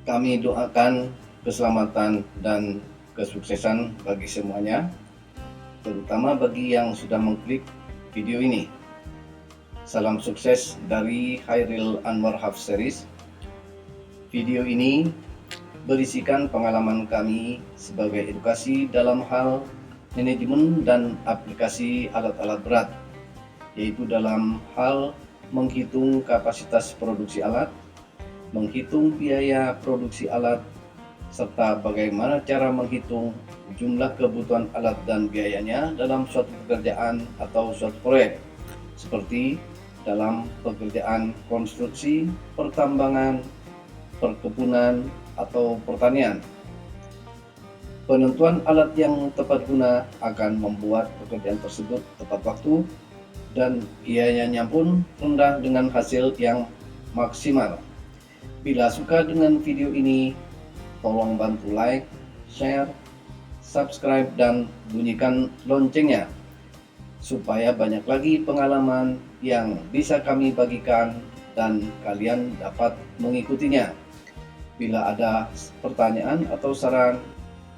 Kami doakan keselamatan dan kesuksesan bagi semuanya, terutama bagi yang sudah mengklik video ini. Salam sukses dari Hairil Anwar Half Series. Video ini berisikan pengalaman kami sebagai edukasi dalam hal manajemen dan aplikasi alat-alat berat, yaitu dalam hal menghitung kapasitas produksi alat, menghitung biaya produksi alat, serta bagaimana cara menghitung jumlah kebutuhan alat dan biayanya dalam suatu pekerjaan atau suatu proyek, seperti dalam pekerjaan konstruksi, pertambangan, perkebunan, atau pertanian. Penentuan alat yang tepat guna akan membuat pekerjaan tersebut tepat waktu dan biayanya pun rendah dengan hasil yang maksimal. Bila suka dengan video ini, tolong bantu like, share, subscribe, dan bunyikan loncengnya supaya banyak lagi pengalaman yang bisa kami bagikan dan kalian dapat mengikutinya. Bila ada pertanyaan atau saran,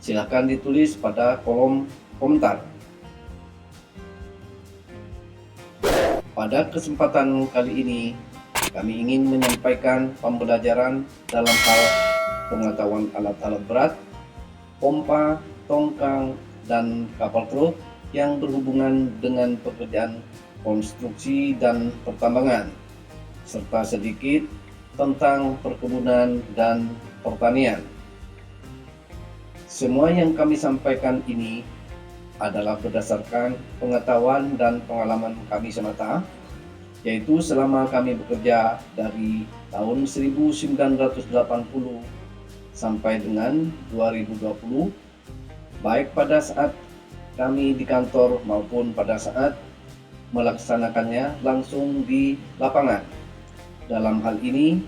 silakan ditulis pada kolom komentar. Pada kesempatan kali ini, kami ingin menyampaikan pembelajaran dalam hal pengetahuan alat-alat berat, pompa, tongkang, dan kapal truk yang berhubungan dengan pekerjaan konstruksi dan pertambangan, serta sedikit tentang perkebunan dan pertanian. Semua yang kami sampaikan ini adalah berdasarkan pengetahuan dan pengalaman kami semata, yaitu selama kami bekerja dari tahun 1980 sampai dengan 2020, baik pada saat kami di kantor maupun pada saat melaksanakannya langsung di lapangan. Dalam hal ini,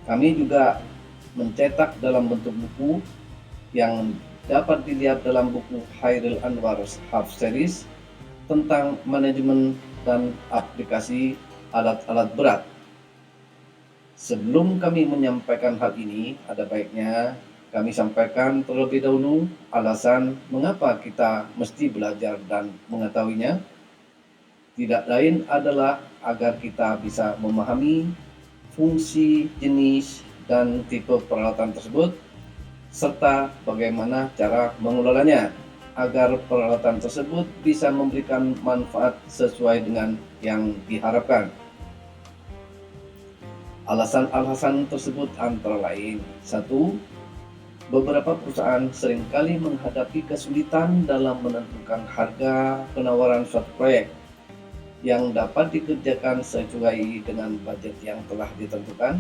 kami juga mencetak dalam bentuk buku yang dapat dilihat dalam buku Hairil Anwar Half Series tentang manajemen dan aplikasi alat-alat berat. Sebelum kami menyampaikan hal ini, ada baiknya kami sampaikan terlebih dahulu alasan mengapa kita mesti belajar dan mengetahuinya. Tidak lain adalah agar kita bisa memahami fungsi, jenis, dan tipe peralatan tersebut, serta bagaimana cara mengelolanya agar peralatan tersebut bisa memberikan manfaat sesuai dengan yang diharapkan. Alasan-alasan tersebut antara lain: 1. Beberapa perusahaan seringkali menghadapi kesulitan dalam menentukan harga penawaran suatu proyek yang dapat dikerjakan sesuai dengan budget yang telah ditentukan,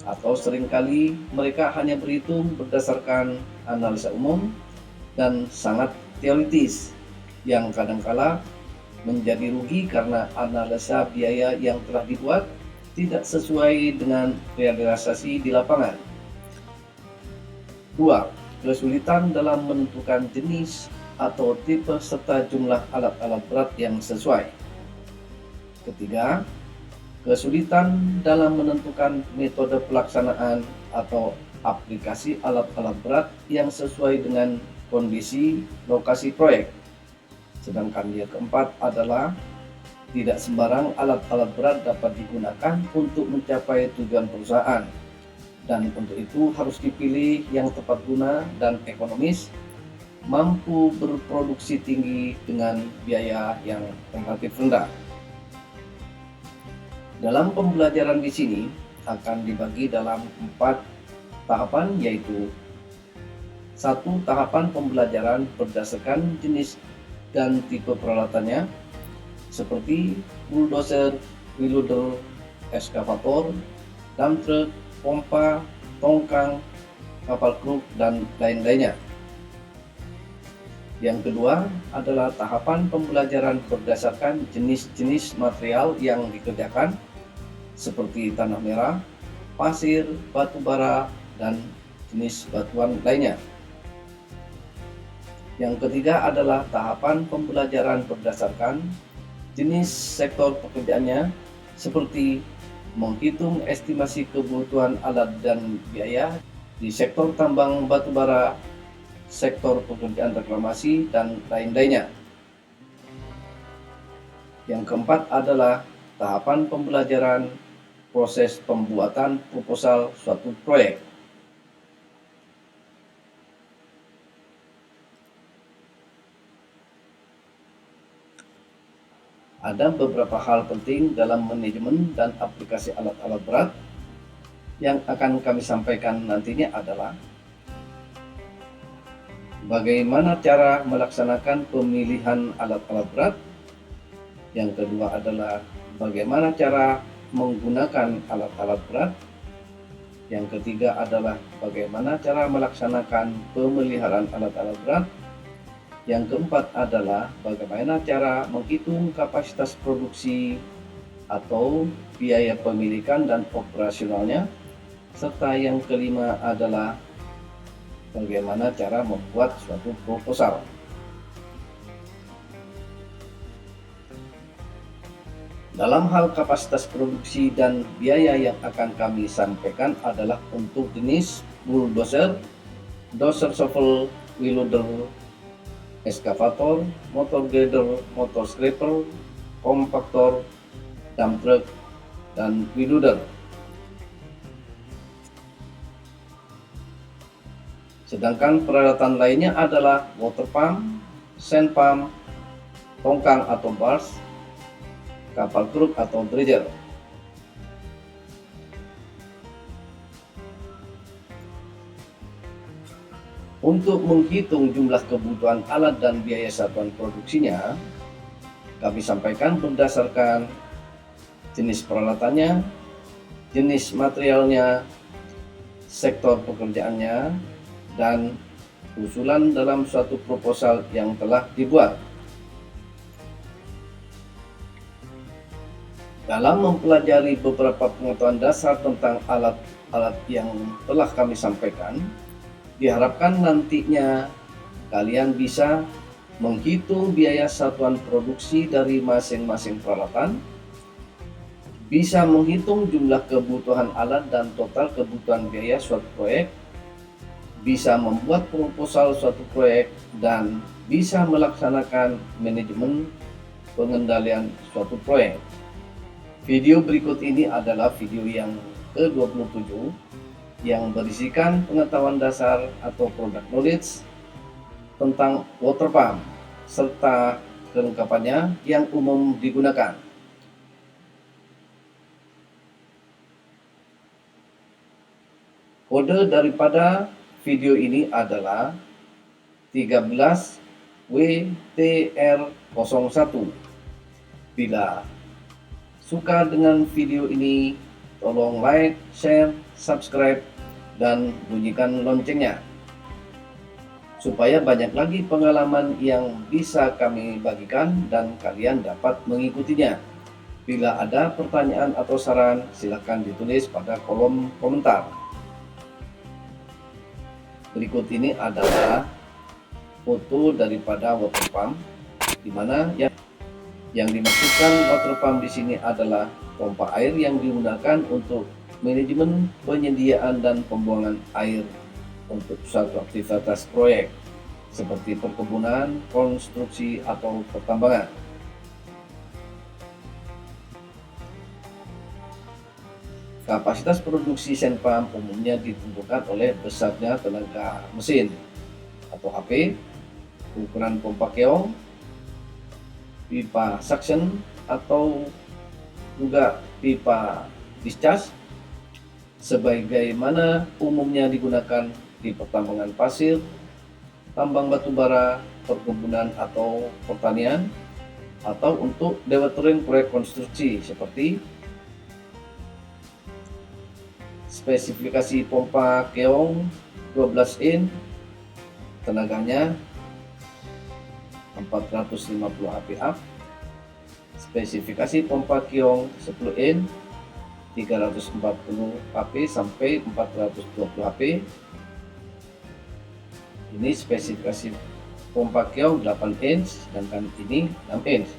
atau seringkali mereka hanya berhitung berdasarkan analisa umum dan sangat teoritis yang kadangkala menjadi rugi karena analisa biaya yang telah dibuat tidak sesuai dengan realisasi di lapangan. 2. Kesulitan dalam menentukan jenis atau tipe serta jumlah alat-alat berat yang sesuai. 3. Kesulitan dalam menentukan metode pelaksanaan atau aplikasi alat-alat berat yang sesuai dengan kondisi lokasi proyek. Sedangkan yang keempat adalah tidak sembarang alat-alat berat dapat digunakan untuk mencapai tujuan perusahaan, dan untuk itu harus dipilih yang tepat guna dan ekonomis, mampu berproduksi tinggi dengan biaya yang relatif rendah. Dalam pembelajaran di sini akan dibagi dalam 4 tahapan, yaitu 1. Tahapan pembelajaran berdasarkan jenis dan tipe peralatannya, seperti bulldozer, wheel loader, eskavator, dump truck, pompa, tongkang, kapal truk, dan lain-lainnya. Yang kedua adalah tahapan pembelajaran berdasarkan jenis-jenis material yang dikerjakan, seperti tanah merah, pasir, batu bara, dan jenis batuan lainnya. Yang ketiga adalah tahapan pembelajaran berdasarkan jenis sektor pekerjaannya, seperti menghitung estimasi kebutuhan alat dan biaya di sektor tambang batubara, sektor pekerjaan reklamasi, dan lain-lainnya. Yang keempat adalah tahapan pembelajaran proses pembuatan proposal suatu proyek. Ada beberapa hal penting dalam manajemen dan aplikasi alat-alat berat yang akan kami sampaikan nantinya adalah bagaimana cara melaksanakan pemilihan alat-alat berat. Yang kedua adalah bagaimana cara menggunakan alat-alat berat. Yang ketiga adalah bagaimana cara melaksanakan pemeliharaan alat-alat berat. Yang keempat adalah bagaimana cara menghitung kapasitas produksi atau biaya pemilikan dan operasionalnya. Serta yang kelima adalah bagaimana cara membuat suatu proposal. Dalam hal kapasitas produksi dan biaya yang akan kami sampaikan adalah untuk jenis bulldozer, dozer shovel, wheel loader, eskavator, motor grader, motor scraper, kompaktor, dump truck, dan wheel loader. Sedangkan peralatan lainnya adalah water pump, sand pump, tongkang atau bars, kapal truk atau dredger. Untuk menghitung jumlah kebutuhan alat dan biaya satuan produksinya, kami sampaikan berdasarkan jenis peralatannya, jenis materialnya, sektor pekerjaannya, dan usulan dalam suatu proposal yang telah dibuat. Dalam mempelajari beberapa pengetahuan dasar tentang alat-alat yang telah kami sampaikan, diharapkan nantinya kalian bisa menghitung biaya satuan produksi dari masing-masing peralatan, bisa menghitung jumlah kebutuhan alat dan total kebutuhan biaya suatu proyek, bisa membuat proposal suatu proyek, dan bisa melaksanakan manajemen pengendalian suatu proyek. Video berikut ini adalah video yang ke-27 yang berisikan pengetahuan dasar atau product knowledge tentang water pump serta kelengkapannya yang umum digunakan. Kode daripada video ini adalah 13WTR01. Bila suka dengan video ini, tolong like, share, subscribe, dan bunyikan loncengnya supaya banyak lagi pengalaman yang bisa kami bagikan dan kalian dapat mengikutinya. Bila ada pertanyaan atau saran, silakan ditulis pada kolom komentar. Berikut ini adalah foto daripada water pump, di mana yang dimaksudkan water pump di sini adalah pompa air yang digunakan untuk manajemen penyediaan dan pembuangan air untuk suatu aktivitas proyek seperti perkebunan, konstruksi, atau pertambangan. Kapasitas produksi sand pump umumnya ditentukan oleh besarnya tenaga mesin atau HP, ukuran pompa keong, pipa suction atau juga pipa discharge, sebagaimana umumnya digunakan di pertambangan pasir, tambang batubara, perkebunan atau pertanian, atau untuk dewatering proyek konstruksi seperti spesifikasi pompa keong 12 in, tenaganya 450 HP up, spesifikasi pompa keong 10 in 340 HP sampai 420 HP. Ini spesifikasi pompa keong 8 inch, sedangkan ini 6 inch.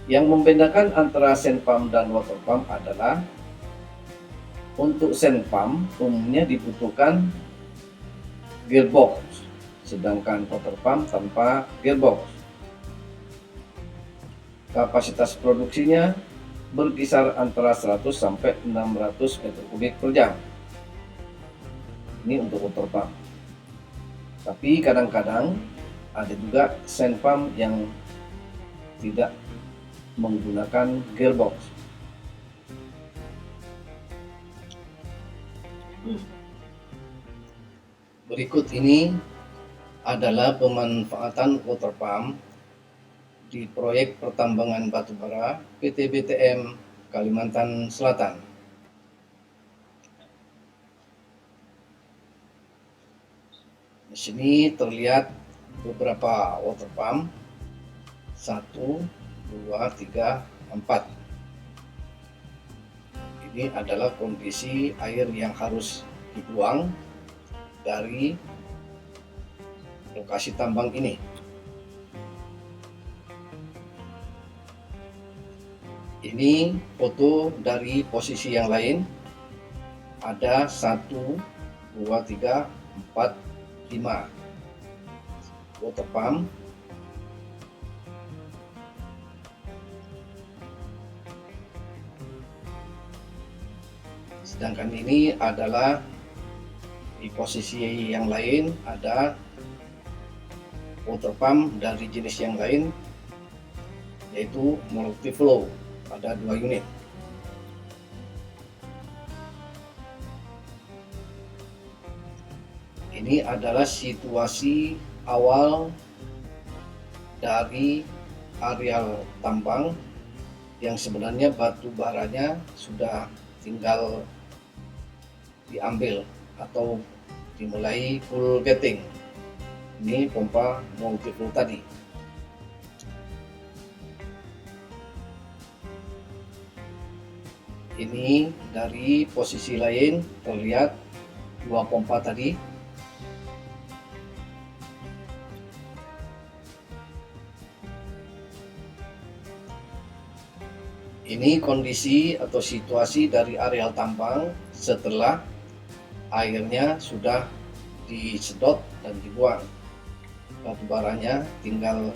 Yang membedakan antara sand pump dan water pump adalah untuk sand pump umumnya dibutuhkan gearbox, sedangkan water pump tanpa gearbox. Kapasitas produksinya berkisar antara 100 sampai 600 meter kubik per jam. Ini untuk water pump. Tapi kadang-kadang ada juga sand pump yang tidak menggunakan gearbox. Berikut ini adalah pemanfaatan water pump di proyek pertambangan batubara PT BTM Kalimantan Selatan. Di sini terlihat beberapa water pump, 1, 2, 3, 4. Ini adalah kondisi air yang harus dibuang dari lokasi tambang ini. Ini foto dari posisi yang lain. Ada 1, 2, 3, 4, 5 water pump. Sedangkan ini adalah di posisi yang lain, ada water pump dari jenis yang lain, yaitu multiflow, ada 2 unit. Ini adalah situasi awal dari areal tambang yang sebenarnya batu baranya sudah tinggal diambil atau dimulai full getting. Ini pompa multiflow tadi. Ini dari posisi lain terlihat 2 pompa tadi. Ini kondisi atau situasi dari areal tambang setelah airnya sudah disedot dan dibuang. Batu baranya tinggal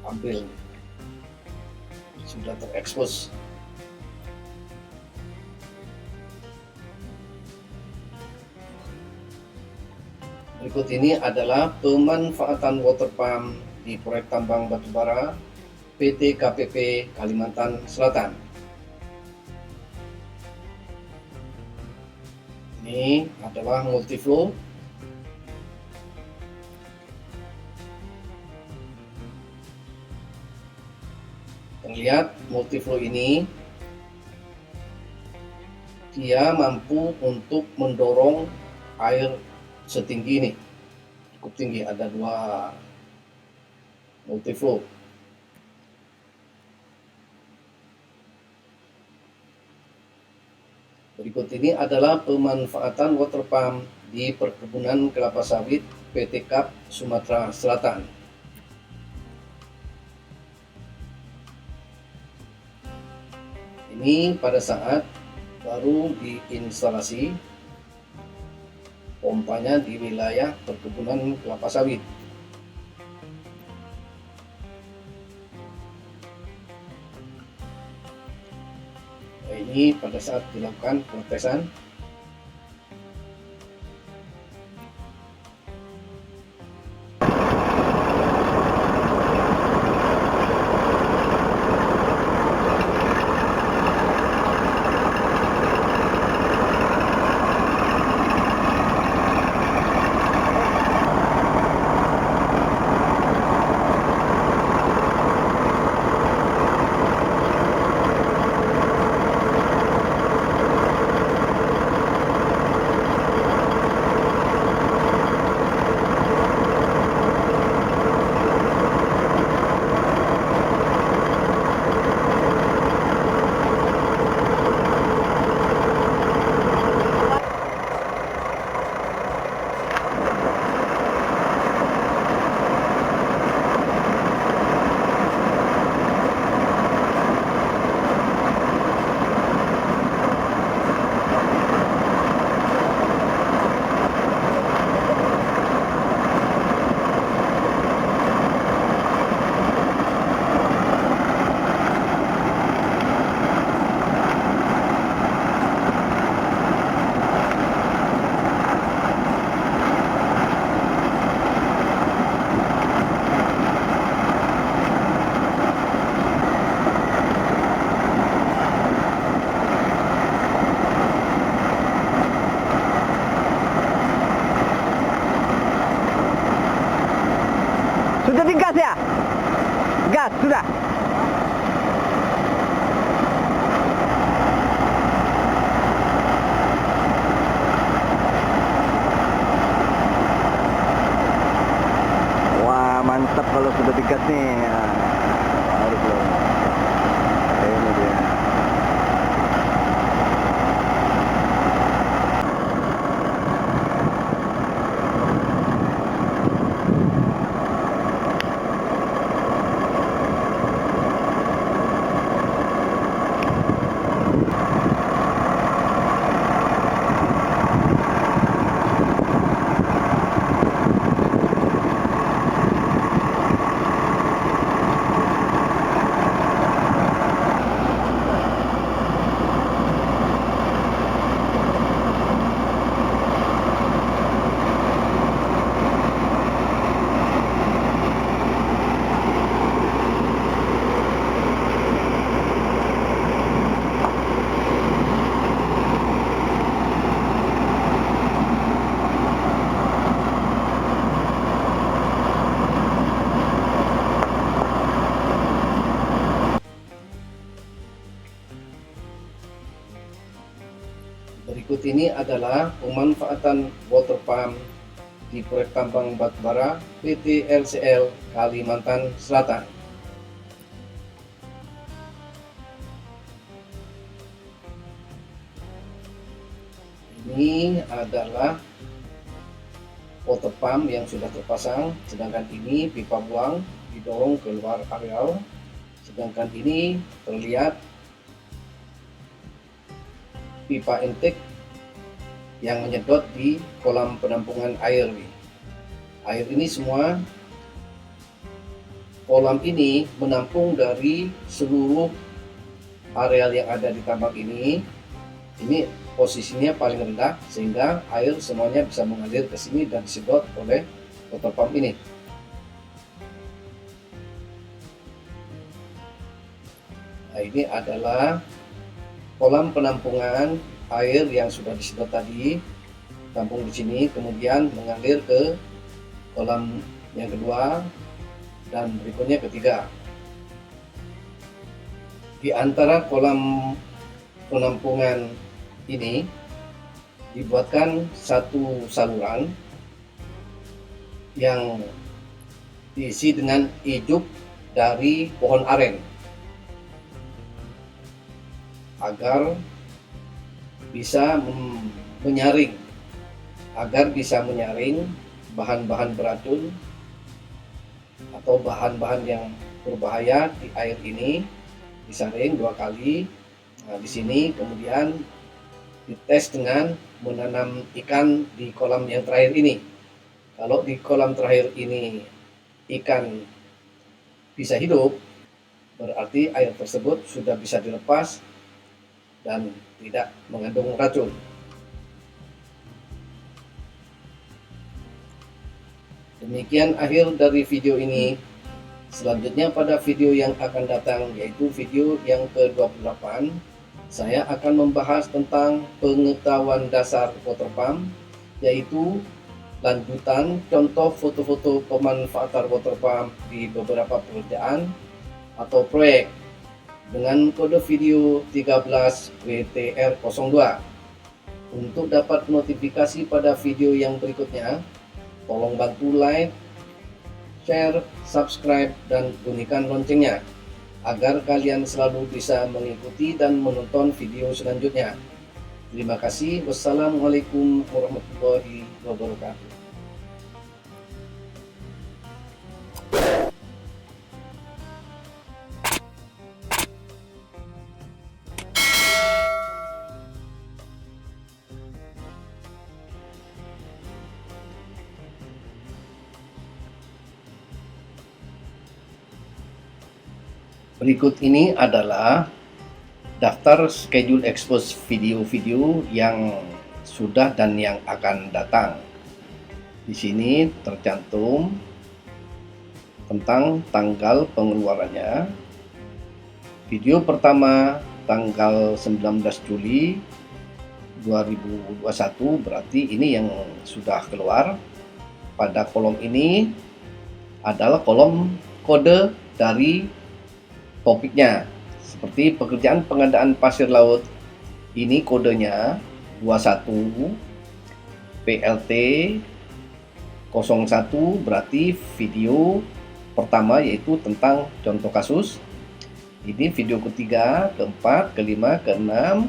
ambil, sudah terekspos. Berikut ini adalah pemanfaatan water pump di proyek tambang batubara PT KPP Kalimantan Selatan. Ini adalah multiflow. Terlihat multiflow ini dia mampu untuk mendorong air setinggi ini, cukup tinggi. Ada 2 multiflow. Berikut ini adalah pemanfaatan water pump di perkebunan kelapa sawit PT KAP Sumatera Selatan. Ini pada saat baru diinstalasi pompanya di wilayah perkebunan kelapa sawit. Ini pada saat dilakukan pengetesan. mantap kalau sudah dekat nih. Baru belum. Ini dia. Berikut ini adalah pemanfaatan water pump di proyek tambang batubara PT LCL Kalimantan Selatan. Ini adalah water pump yang sudah terpasang, sedangkan ini pipa buang didorong keluar areal, sedangkan ini terlihat pipa intake yang menyedot di kolam penampungan air. Air ini semua, kolam ini menampung dari seluruh areal yang ada di tambak ini. Ini posisinya paling rendah sehingga air semuanya bisa mengalir ke sini dan disedot oleh water pump ini. Nah, ini adalah kolam penampungan air yang sudah disedot tadi, tampung di sini, kemudian mengalir ke kolam yang kedua dan berikutnya ketiga. Di antara kolam penampungan ini dibuatkan satu saluran yang diisi dengan ijuk dari pohon aren agar bisa menyaring bahan-bahan beracun atau bahan-bahan yang berbahaya di air ini, disaring 2 kali. Nah, di sini kemudian dites dengan menanam ikan di kolam yang terakhir ini. Kalau di kolam terakhir ini ikan bisa hidup, berarti air tersebut sudah bisa dilepas dan tidak mengandung racun. Demikian akhir dari video ini. Selanjutnya pada video yang akan datang, yaitu video yang ke-28, saya akan membahas tentang pengetahuan dasar water pump, yaitu lanjutan contoh foto-foto pemanfaatan water pump di beberapa pekerjaan atau proyek dengan kode video 13 WTR02. Untuk dapat notifikasi pada video yang berikutnya, tolong bantu like, share, subscribe, dan bunyikan loncengnya agar kalian selalu bisa mengikuti dan menonton video selanjutnya. Terima kasih. Wassalamualaikum warahmatullahi wabarakatuh. Berikut ini adalah daftar schedule expose video-video yang sudah dan yang akan datang. Di sini tercantum tentang tanggal pengeluarannya. Video pertama tanggal 19 Juli 2021, berarti ini yang sudah keluar. Pada kolom ini adalah kolom kode dari topiknya, seperti pekerjaan pengadaan pasir laut. Ini kodenya 21 PLT 01, berarti video pertama yaitu tentang contoh kasus. Ini video ketiga, keempat, kelima, keenam,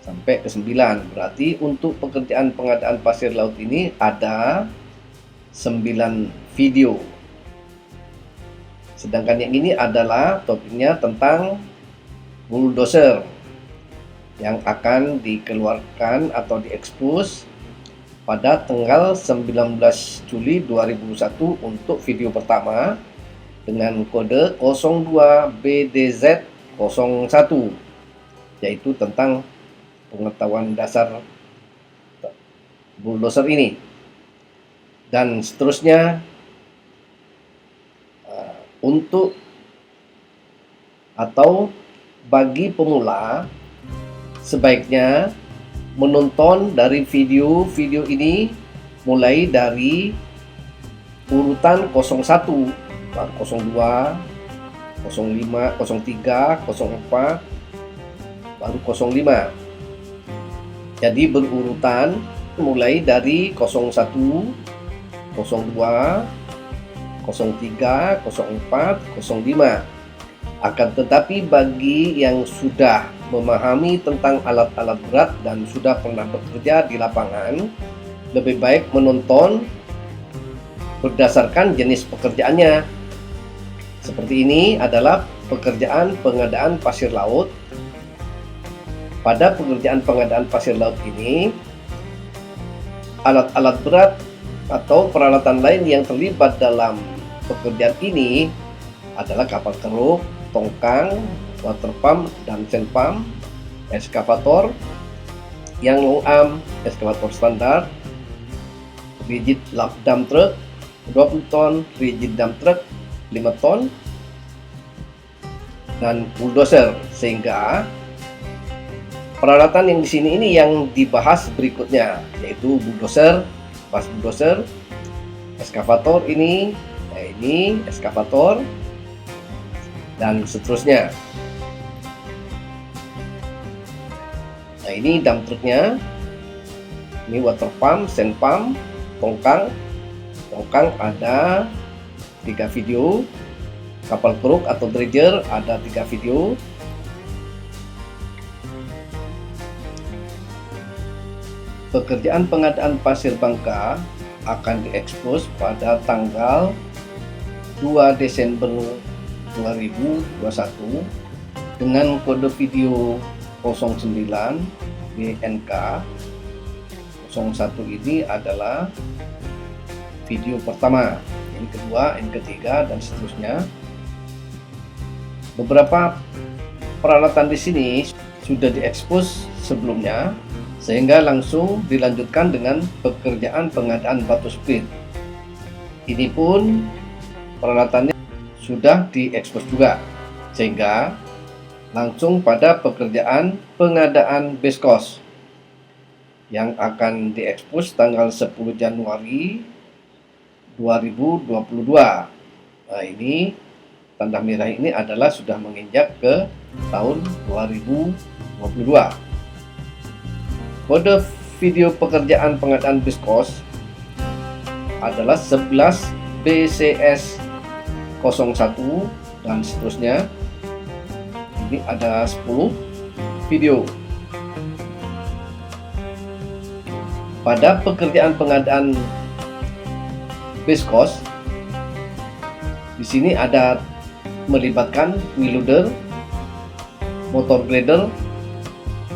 sampai ke-9. Berarti untuk pekerjaan pengadaan pasir laut ini ada 9 video. Sedangkan yang ini adalah topiknya tentang bulldozer yang akan dikeluarkan atau diekspos pada tanggal 19 Juli 2001 untuk video pertama dengan kode 02BDZ01, yaitu tentang pengetahuan dasar bulldozer ini. Dan seterusnya untuk atau bagi pemula sebaiknya menonton dari video-video ini mulai dari urutan 01, 02, 05, 03, 04, baru 05. Jadi berurutan mulai dari 01, 02, 03, 04, 05. Akan tetapi bagi yang sudah memahami tentang alat-alat berat dan sudah pernah bekerja di lapangan, lebih baik menonton berdasarkan jenis pekerjaannya. Seperti ini adalah pekerjaan pengadaan pasir laut. Pada pekerjaan pengadaan pasir laut ini, alat-alat berat atau peralatan lain yang terlibat dalam pekerjaan ini adalah kapal keruk, tongkang, water pump dan sand pump, eskavator, yang long arm, eskavator standar, rigid dump truck 20 ton, rigid dump truck 5 ton, dan bulldozer. Sehingga peralatan yang di sini ini yang dibahas berikutnya, yaitu bulldozer, pas bulldozer, eskavator ini eskavator, dan seterusnya. Nah, ini dump truknya, ini water pump, sand pump, tongkang ada 3 video, kapal keruk atau dredger ada 3 video, pekerjaan pengadaan pasir Bangka akan diekspos pada tanggal 2 Desember 2021 dengan kode video 09 BNK 01. Ini adalah video pertama, ini kedua, ini ketiga, dan seterusnya. Beberapa peralatan di sini sudah diekspos sebelumnya, sehingga langsung dilanjutkan dengan pekerjaan pengadaan batu split. Ini pun peralatannya sudah diekspos juga, sehingga langsung pada pekerjaan pengadaan base cost yang akan diekspos tanggal 10 Januari 2022. Nah, ini tanda merah ini adalah sudah menginjak ke tahun 2022. Kode video pekerjaan pengadaan base cost adalah 11 BCS 01 dan seterusnya. Ini ada 10 video. Pada pekerjaan pengadaan base cost, di sini ada melibatkan wheel loader, motor grader,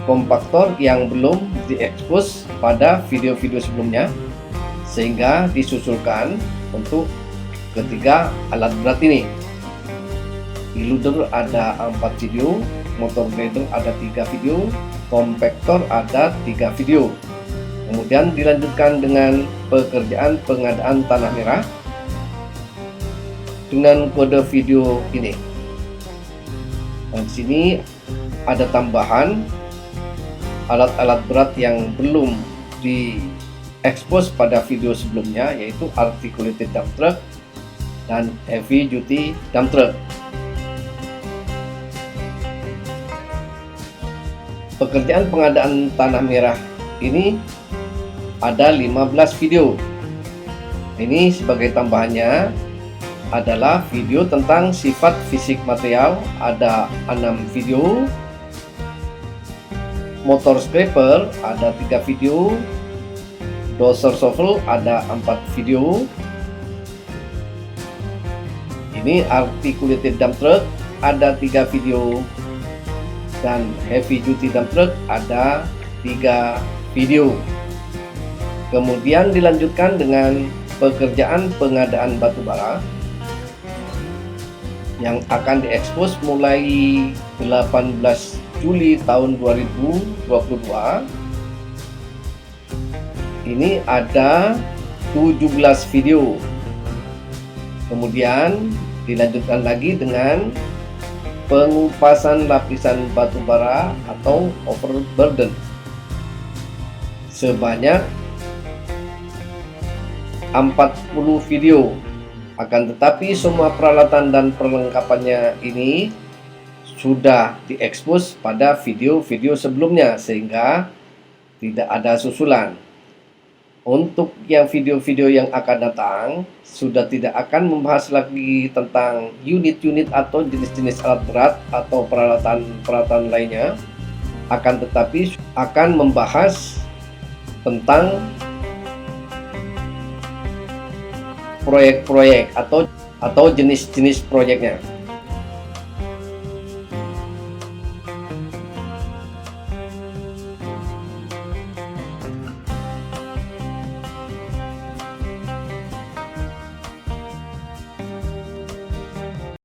kompaktor yang belum diekspos pada video-video sebelumnya, sehingga disusulkan untuk ketiga alat berat ini. Wheel loader ada 4 video, motor grader ada 3 video, kompaktor ada 3 video. Kemudian dilanjutkan dengan pekerjaan pengadaan tanah merah dengan kode video ini. Dan di sini ada tambahan alat-alat berat yang belum diekspos pada video sebelumnya, yaitu articulated dump truck dan heavy duty dump truck. Pekerjaan pengadaan tanah merah ini ada 15 video. Ini sebagai tambahannya adalah video tentang sifat fisik material, ada 6 video. Motor scraper ada 3 video. Dozer shovel ada 4 video. Ini articulated dump truck ada 3 video. Dan heavy duty dump truck ada 3 video. Kemudian dilanjutkan dengan pekerjaan pengadaan batu bara yang akan diekspos mulai 18 Juli tahun 2022. Ini ada 17 video. Kemudian dilanjutkan lagi dengan pengupasan lapisan batu bara atau overburden sebanyak 40 video. Akan tetapi semua peralatan dan perlengkapannya ini sudah diekspos pada video-video sebelumnya sehingga tidak ada susulan. Untuk yang video-video yang akan datang sudah tidak akan membahas lagi tentang unit-unit atau jenis-jenis alat berat atau peralatan lainnya, akan tetapi akan membahas tentang proyek-proyek atau jenis-jenis proyeknya.